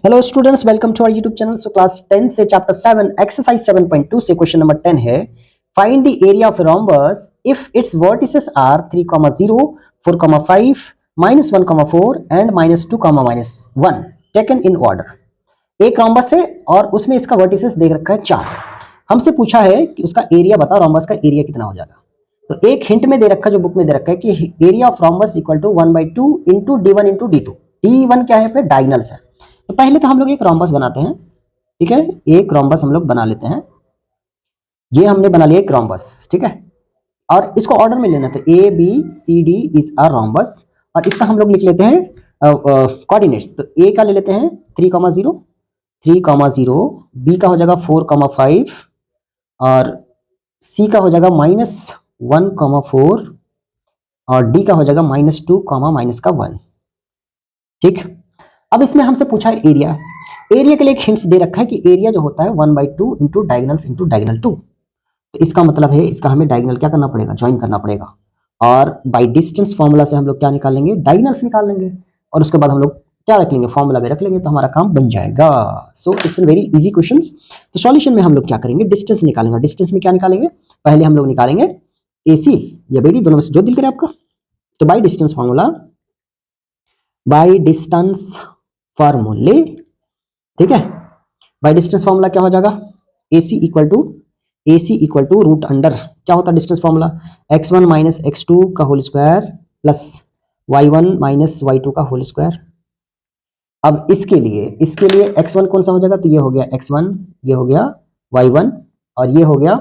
Hello students, welcome to our YouTube channel. So class 10 से chapter 7 exercise 7.2 से question number 10 है, find the area of rhombus if its vertices are 3,0, 4,5, -1,4 and -2, -1 taken in order. एक rhombus है और उसमें इसका vertices दे रखा है 4। हमसे पूछा है कि उसका एरिया बताओ, रोम्बस का एरिया कितना हो जाएगा। तो एक हिंट में दे रखा, जो बुक में दे रखा है कि area of rhombus equal to 1/2 into D1 into D2। D1 क्या है पे डायगनल्स है। तो पहले तो हम लोग एक रोम्बस बनाते हैं, ठीक है। एक रोम्बस हम लोग बना लेते हैं। ये हमने बना लिया एक रोम्बस, ठीक है। और इसको ऑर्डर में लेना था, ABCD इज अ रोम्बस। और इसका हम लोग लिख लेते हैं कोऑर्डिनेट्स। तो ए का ले लेते हैं 3,0, 3,0, बी का हो जाएगा 4,5 और सी का हो जाएगा -1,4 और डी का हो जाएगा -2, -1। ठीक। अब इसमें हमसे पूछा है एरिया। एरिया के लिए एक हिंट्स दे रखा है कि एरिया जो होता है 1/2 इंटू डायगनल्स इंटू डायगनल 2। तो इसका मतलब है इसका हमें डायगनल क्या करना पड़ेगा, ज्वाइन करना पड़ेगा। और बाय डिस्टेंस फॉर्मूला से हम लोग क्या निकालेंगे, डायगनल्स निकाल लेंगे। और उसके बाद हम लोग क्या रख लेंगे, फॉर्मूला में रख लेंगे, तो हमारा काम बन जाएगा। So it's a very easy question. तो सॉल्यूशन में हम लोग क्या करेंगे, डिस्टेंस निकालेंगे। डिस्टेंस में क्या निकालेंगे, पहले हम लोग निकालेंगे AC या BD, दोनों में से जो दिल करे आपका। तो by distance formula, by distance फॉर्मूले, ठीक है। बाय डिस्टेंस फॉर्मूला क्या हो जाएगा, AC equal to root under क्या होता है distance formula, x1 minus x2 का whole square plus y1 minus y2 का होल स्क्वायर। अब इसके लिए x1 कौन सा हो जाएगा, तो ये हो गया x1, ये हो गया y1 और ये हो गया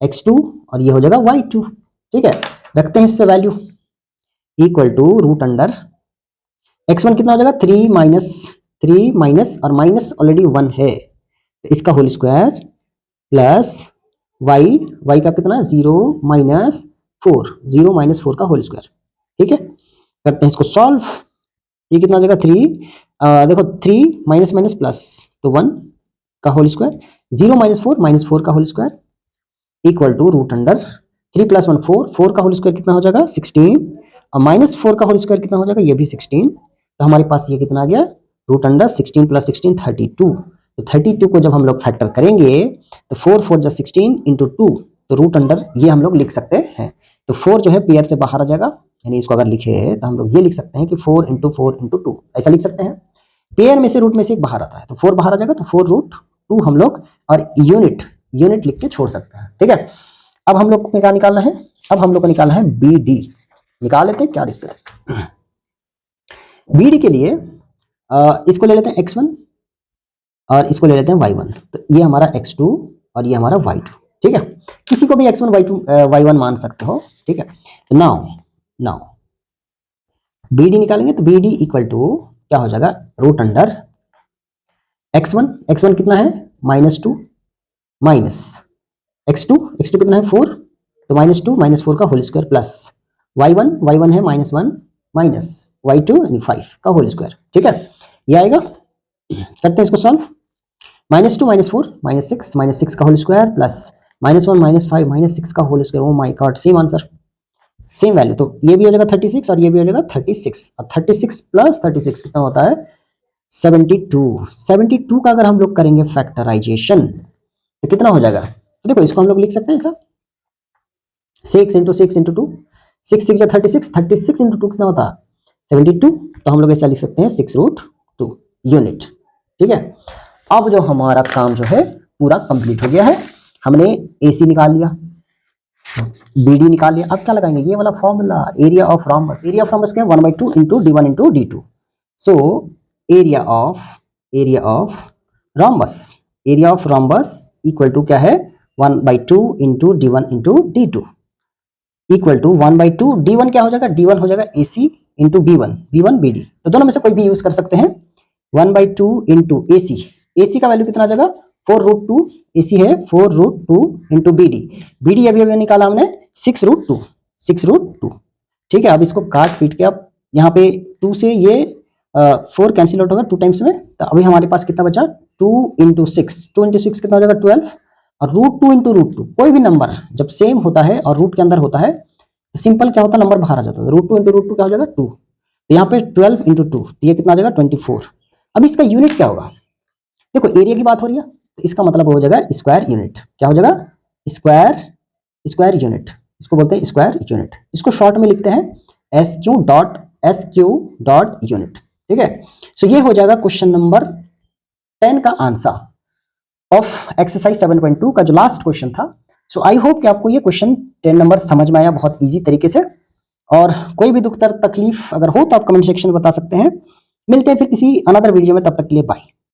x2 और ये हो जाएगा y2। ठीक है, रखते हैं इस पे value, equal to root under x1 कितना हो जाएगा 3 माइनस और माइनस ऑलरेडी 1 है, तो इसका होल स्क्वायर प्लस y का कितना 0 माइनस 4 का होल स्क्वायर। ठीक है, करते हैं इसको सॉल्व। ये कितना हो जाएगा 3, देखो 3 माइनस माइनस प्लस तो 1 का होल स्क्वायर, 0 माइनस 4 का whole square equal to root under 3 + 1 4 का होल स्क्वायर कितना हो जाएगा 16 और -4 का होल स्क्वायर कितना हो जाएगा, ये भी 16। तो हमारे पास ये कितना आ गया, रूट अंडर 16 + 16 32। तो 32 को जब हम लोग फैक्टर करेंगे तो 4 4 + 16 × 2, तो रूट अंडर ये हम लोग लिख सकते हैं। तो 4 जो है पेयर से बाहर आ जाएगा, यानी इसको अगर लिखे तो हम लोग ये लिख सकते हैं कि 4 × 4 × 2 ऐसा लिख सकते हैं। पेयर में से रूट में से एक बाहर आता है, तो 4 बाहर आ जाएगा, तो 4√2 हम लोग और यूनिट लिख के छोड़ सकते हैं। ठीक है, अब हम लोग को क्या निकालना है, अब हम लोग को निकालना है BD। निकाल लेते हैं, क्या दिक्कत है। BD के लिए इसको ले लेते हैं x1 और इसको ले लेते हैं y1। तो ये हमारा x2 और ये हमारा y2। ठीक है, किसी को भी x1 y1 मान सकते हो। ठीक है, तो नाउ BD निकालेंगे, तो BD इक्वल टू क्या हो जाएगा, रूट अंडर x1 कितना है -2 माइनस x2 कितना है 4, तो -2 -4 का होल स्क्वायर प्लस y1 है -1 माइनस y2 यानी 5 का होल स्क्वायर। ठीक है, ये आएगा, करते हैं इसको सॉल्व। -2 -4 -6 का होल स्क्वायर प्लस -1 -5 -6 का whole square. Oh my god, same answer, same value. तो ये भी हो जाएगा 36 और ये भी हो जाएगा 36 और 36 + 36 कितना होता है 72 का अगर हम लोग करेंगे फैक्टराइजेशन तो कितना हो जाएगा, तो देखो इसको हम लोग लिख सकते हैं ऐसा 6 × 6 × 2, 6 6 36 36 × 2 कितना होता है 72। तो हम लोग ऐसा लिख सकते हैं 6√2 यूनिट। ठीक है, अब जो हमारा काम जो है पूरा कंप्लीट हो गया है। हमने AC निकाल लिया, BD निकाल लिया। अब क्या लगाएंगे, ये वाला formula, area of rhombus. Area of rhombus क्या है 1/2 into D1 into D2। So area of rhombus equal to क्या है 1/2 into D1 into D2 equal to 1/2 D1 क्या हो जाएगा, D1 हो जाएगा AC इंटू B1 BD। तो दोनों में से कोई भी यूज कर सकते हैं। 1/2 इंटू AC का वैल्यू कितना आ जाएगा 4√2, AC है 4√2 इंटू BD अभी निकाला हमने 6√2। ठीक है, अब इसको काट पीट के अब यहाँ पे 2 से ये 4 कैंसिल आउट होगा 2 टाइम्स में। तो अभी हमारे पास कितना बचा 2 × 6 कितना हो जाएगा 12 और √2 × √2। कोई भी नंबर जब सेम होता है और रूट के अंदर होता है तो सिंपल क्या होता है, नंबर बाहर आ जाता है। √2 × √2 क्या हो जाएगा 2। तो यहाँ पे 12 × 2, तो ये कितना आ जाएगा 24। अब इसका यूनिट क्या होगा? देखो एरिया की बात हो रही है तो इसका मतलब हो जाएगा स्क्वायर यूनिट। क्या हो जाएगा? Square unit. इसको बोलते हैं स्क्वायर यूनिट। इसको शॉर्ट में लिखते हैं एस क्यू डॉट यूनिट। ठीक है, सो ये हो जाएगा क्वेश्चन नंबर 10 का आंसर ऑफ एक्सरसाइज 7.2 का जो लास्ट क्वेश्चन था। सो आई होप कि आपको ये क्वेश्चन 10 नंबर समझ में आया बहुत इजी तरीके से। और कोई भी दुख तकलीफ अगर हो तो आप कमेंट सेक्शन में बता सकते हैं। मिलते हैं फिर किसी अनदर वीडियो में, तब तक के लिए बाय।